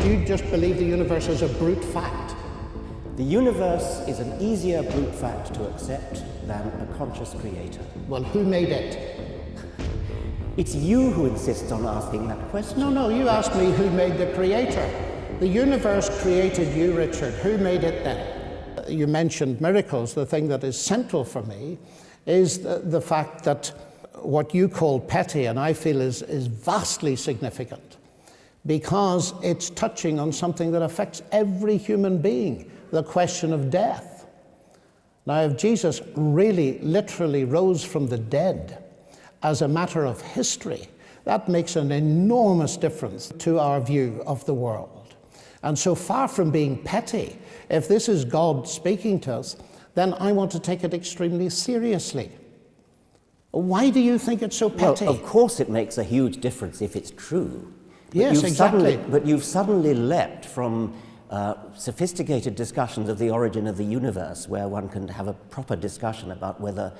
you just believe the universe is a brute fact? The universe is an easier brute fact to accept than a conscious creator. Well, who made it? It's you who insists on asking that question. No, you asked me who made the creator. The universe created you, Richard. Who made it then? You mentioned miracles. The thing that is central for me is the fact that what you call petty, and I feel is vastly significant, because it's touching on something that affects every human being, the question of death. Now, if Jesus really literally rose from the dead as a matter of history, that makes an enormous difference to our view of the world. And so far from being petty, if this is God speaking to us, then I want to take it extremely seriously. Why do you think it's so petty? Well, of course it makes a huge difference if it's true. But yes, exactly. But you've suddenly leapt from sophisticated discussions of the origin of the universe, where one can have a proper discussion about whether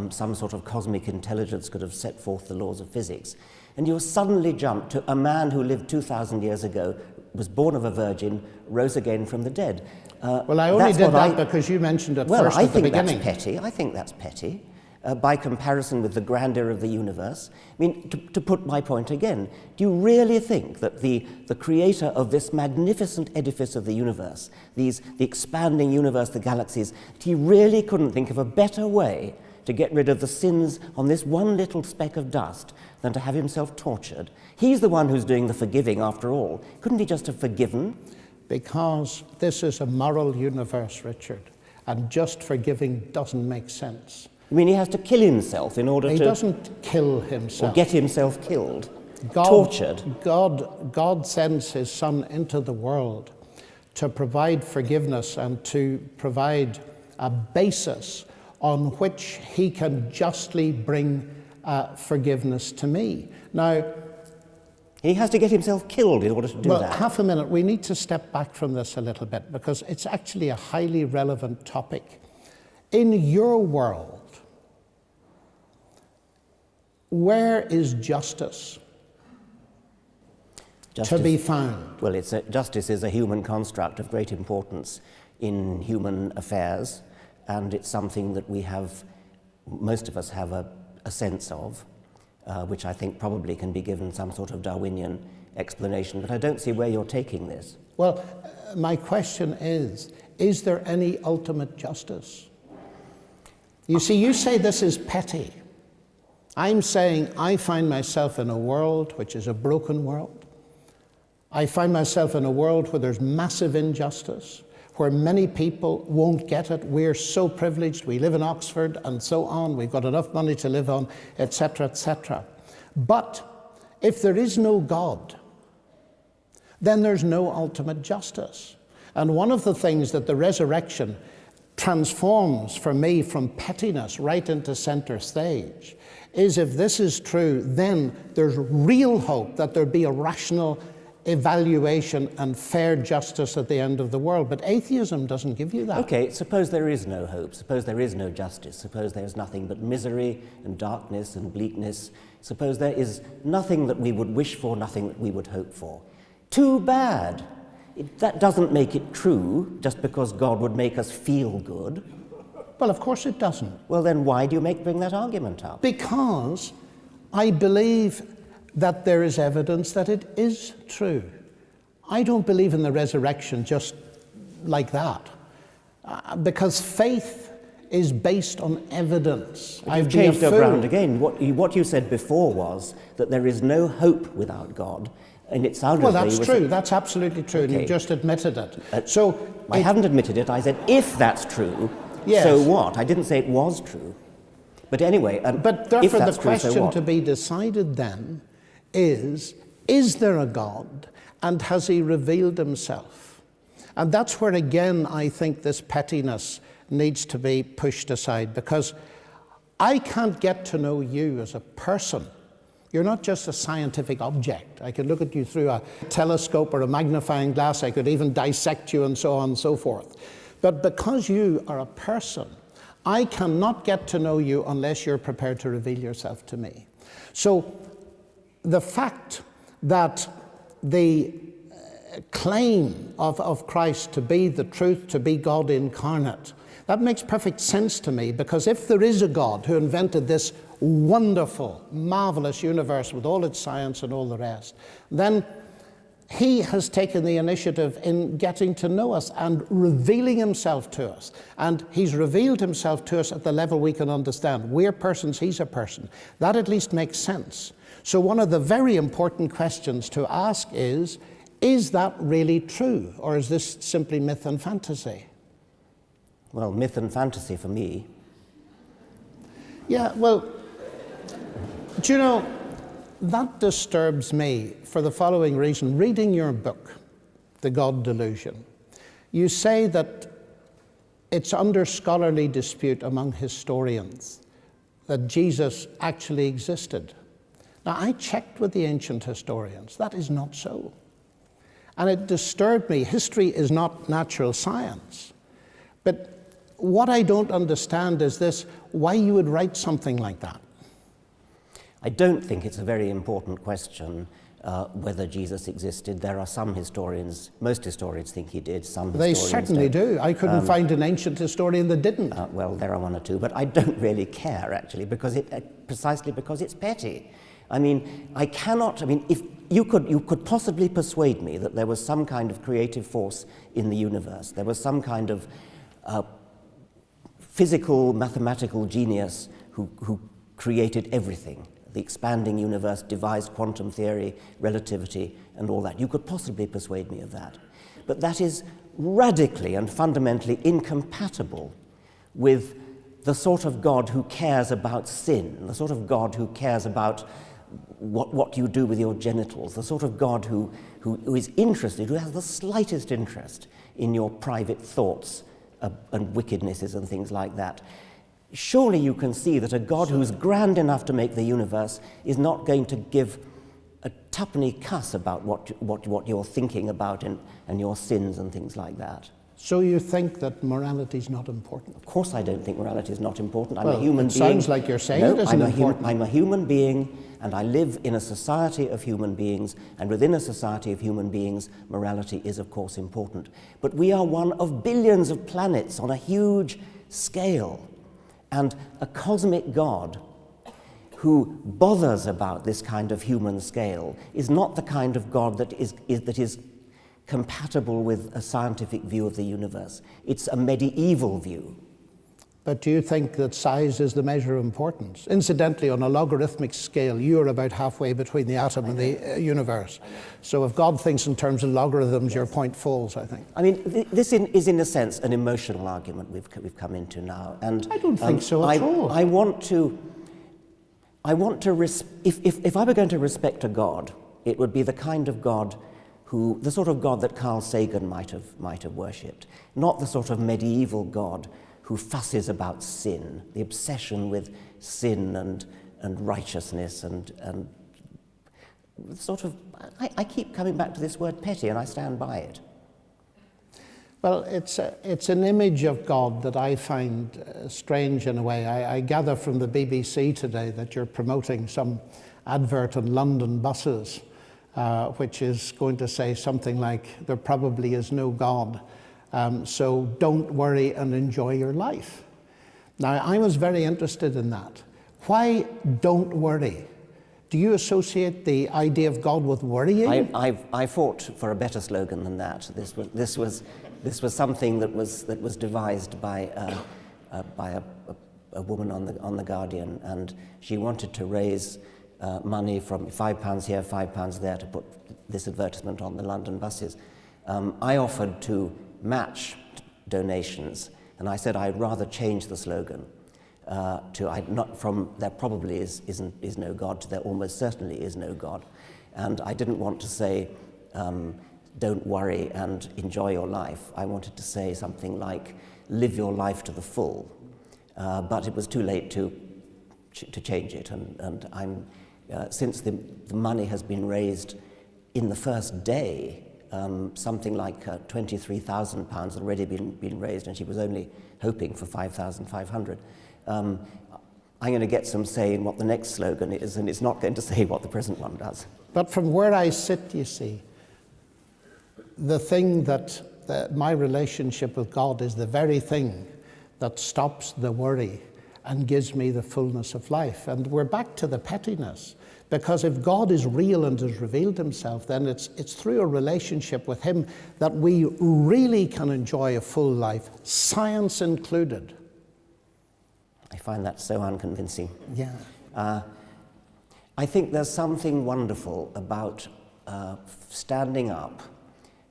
some sort of cosmic intelligence could have set forth the laws of physics. And you suddenly jump to a man who lived 2,000 years ago, was born of a virgin, rose again from the dead. Well, I only did that because you mentioned it first at the beginning. I think that's petty. By comparison with the grandeur of the universe. I mean, to put my point again, do you really think that the creator of this magnificent edifice of the universe, the expanding universe, the galaxies, he really couldn't think of a better way to get rid of the sins on this one little speck of dust than to have himself tortured? He's the one who's doing the forgiving after all. Couldn't he just have forgiven? Because this is a moral universe, Richard, and just forgiving doesn't make sense. I mean, he has to kill himself in order to... He doesn't kill himself. Or get himself killed, tortured. God sends his Son into the world to provide forgiveness and to provide a basis on which he can justly bring forgiveness to me. Now, he has to get himself killed in order to do that. Well, half a minute. We need to step back from this a little bit because it's actually a highly relevant topic. In your world, where is justice to be found? Well, justice is a human construct of great importance in human affairs, and it's something that most of us have a sense of, which I think probably can be given some sort of Darwinian explanation, but I don't see where you're taking this. Well, my question is there any ultimate justice? You see, you say this is petty. I'm saying I find myself in a world which is a broken world. I find myself in a world where there's massive injustice, where many people won't get it. We're so privileged. We live in Oxford and so on. We've got enough money to live on, etc., etc. But if there is no God, then there's no ultimate justice. And one of the things that the resurrection transforms for me from pettiness right into center stage is, if this is true, then there's real hope that there'll be a rational evaluation and fair justice at the end of the world. But atheism doesn't give you that. Okay, suppose there is no hope, suppose there is no justice, suppose there's nothing but misery and darkness and bleakness, suppose there is nothing that we would wish for, nothing that we would hope for. Too bad. That doesn't make it true just because God would make us feel good. Well, of course it doesn't. Well, then why do you bring that argument up? Because I believe that there is evidence that it is true. I don't believe in the resurrection just like that, because faith is based on evidence. I've changed your ground again. What you said before was that there is no hope without God. And it sounded well, that's true. That's absolutely true, okay. And you just admitted it. I haven't admitted it. I said, if that's true, yes. So what? I didn't say it was true. But anyway, but therefore if that's the question true, so to be decided then is there a God, and has he revealed himself? And that's where, again, I think this pettiness needs to be pushed aside, because I can't get to know you as a person. You're not just a scientific object. I could look at you through a telescope or a magnifying glass. I could even dissect you and so on and so forth. But because you are a person, I cannot get to know you unless you're prepared to reveal yourself to me. So the fact that the claim of Christ to be the truth, to be God incarnate, that makes perfect sense to me, because if there is a God who invented this wonderful, marvelous universe with all its science and all the rest, then he has taken the initiative in getting to know us and revealing himself to us. And he's revealed himself to us at the level we can understand. We're persons, he's a person. That at least makes sense. So one of the very important questions to ask is that really true? Or is this simply myth and fantasy? Well, myth and fantasy for me. Yeah, well, do you know, that disturbs me for the following reason. Reading your book, The God Delusion, you say that it's under scholarly dispute among historians that Jesus actually existed. Now, I checked with the ancient historians. That is not so. And it disturbed me. History is not natural science. But what I don't understand is this, why you would write something like that. I don't think it's a very important question whether Jesus existed. There are some historians, most historians think he did, some They historians certainly don't. do. I couldn't find an ancient historian that didn't. Well, there are one or two, but I don't really care, actually, because precisely because it's petty. I mean, if you could possibly persuade me that there was some kind of creative force in the universe, there was some kind of physical, mathematical genius who created everything, the expanding universe, devised quantum theory, relativity, and all that. You could possibly persuade me of that. But that is radically and fundamentally incompatible with the sort of God who cares about sin, the sort of God who cares about what you do with your genitals, the sort of God who is interested, who has the slightest interest in your private thoughts and wickednesses and things like that. Surely you can see that a God who's grand enough to make the universe is not going to give a tuppenny cuss about what you're thinking about and your sins and things like that. So you think that morality is not important? Of course I don't think morality is not important. I'm Well, a human it being. sounds like you're saying it isn't important. I'm a human being, and I live in a society of human beings, and within a society of human beings, morality is, of course, important. But we are one of billions of planets on a huge scale, and a cosmic God who bothers about this kind of human scale is not the kind of God that is compatible with a scientific view of the universe. It's a medieval view. But do you think that size is the measure of importance? Incidentally, on a logarithmic scale, you're about halfway between the atom and the universe. So if God thinks in terms of logarithms, your point falls, I think. I mean, this is in a sense an emotional argument we've come into now. And I don't think so at all. If I were going to respect a God, it would be the kind of God the sort of God that Carl Sagan might have worshipped, not the sort of medieval God who fusses about sin, the obsession with sin and righteousness and sort of. I keep coming back to this word petty, and I stand by it. Well, it's an image of God that I find strange in a way. I gather from the BBC today that you're promoting some advert on London buses, which is going to say something like, there probably is no God, so don't worry and enjoy your life. Now, I was very interested in that. Why don't worry? Do you associate the idea of God with worrying? I fought for a better slogan than that. This was something that was devised by a woman on the Guardian, and she wanted to raise money from £5 here, £5 there to put this advertisement on the London buses. I offered to match donations, and I said I'd rather change the slogan from there probably is no God to there almost certainly is no God. And I didn't want to say don't worry and enjoy your life. I wanted to say something like live your life to the full. But it was too late to change it, and I'm since the money has been raised in the first day, something like £23,000 had already been raised, and she was only hoping for 5,500. I'm going to get some say in what the next slogan is, and it's not going to say what the present one does. But from where I sit, you see, the thing that my relationship with God is the very thing that stops the worry and gives me the fullness of life. And we're back to the pettiness, because if God is real and has revealed himself, then it's through a relationship with him that we really can enjoy a full life, science included. I find that so unconvincing. Yeah. I think there's something wonderful about standing up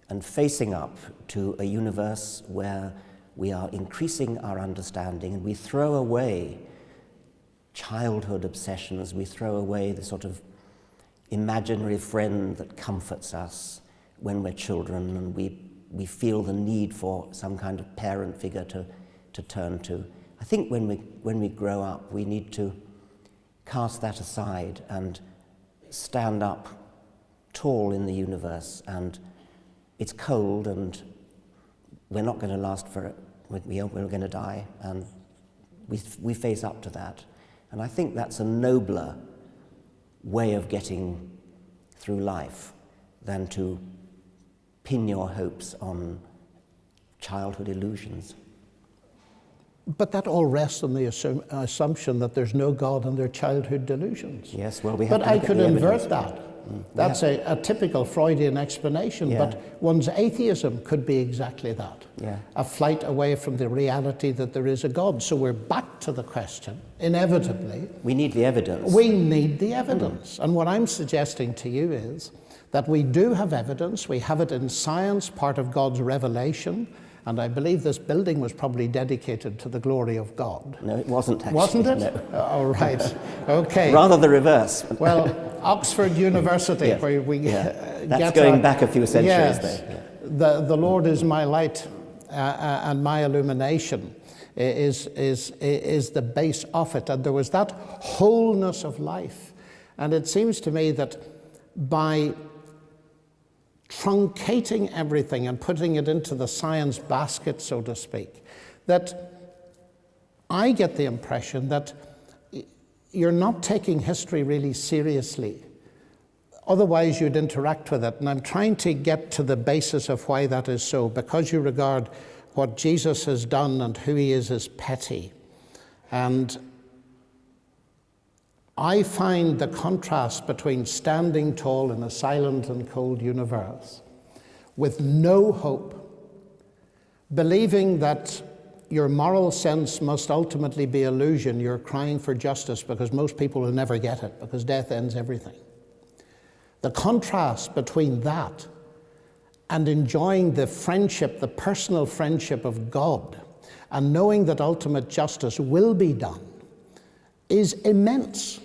and facing up to a universe where we are increasing our understanding, and we throw away childhood obsessions, we throw away the sort of imaginary friend that comforts us when we're children, and we feel the need for some kind of parent figure to turn to. I think when we grow up, we need to cast that aside and stand up tall in the universe. And it's cold, and we're not going to last for it. We're going to die, and we face up to that. And I think that's a nobler way of getting through life than to pin your hopes on childhood illusions. But that all rests on the assumption that there's no God and they're childhood delusions. Yes, well, we have But to I look at could the invert evidence. that. That's a typical Freudian explanation, but one's atheism could be exactly that. Yeah. A flight away from the reality that there is a God. So we're back to the question, inevitably. We need the evidence. We need the evidence. And what I'm suggesting to you is that we do have evidence. We have it in science, part of God's revelation. And I believe this building was probably dedicated to the glory of God. No, it wasn't actually. Wasn't it? No. Oh, right. Okay. Rather the reverse. Well, Oxford University, Yes. where we That's get going back a few centuries yes, there. Yeah. The Lord is my light and my illumination is the base of it. And there was that wholeness of life. And it seems to me that by truncating everything and putting it into the science basket, so to speak, that I get the impression that you're not taking history really seriously. Otherwise, you'd interact with it. And I'm trying to get to the basis of why that is so, because you regard what Jesus has done and who he is as petty. And I find the contrast between standing tall in a silent and cold universe with no hope, believing that your moral sense must ultimately be illusion. You're crying for justice because most people will never get it, because death ends everything. The contrast between that and enjoying the friendship, the personal friendship of God, and knowing that ultimate justice will be done, is immense.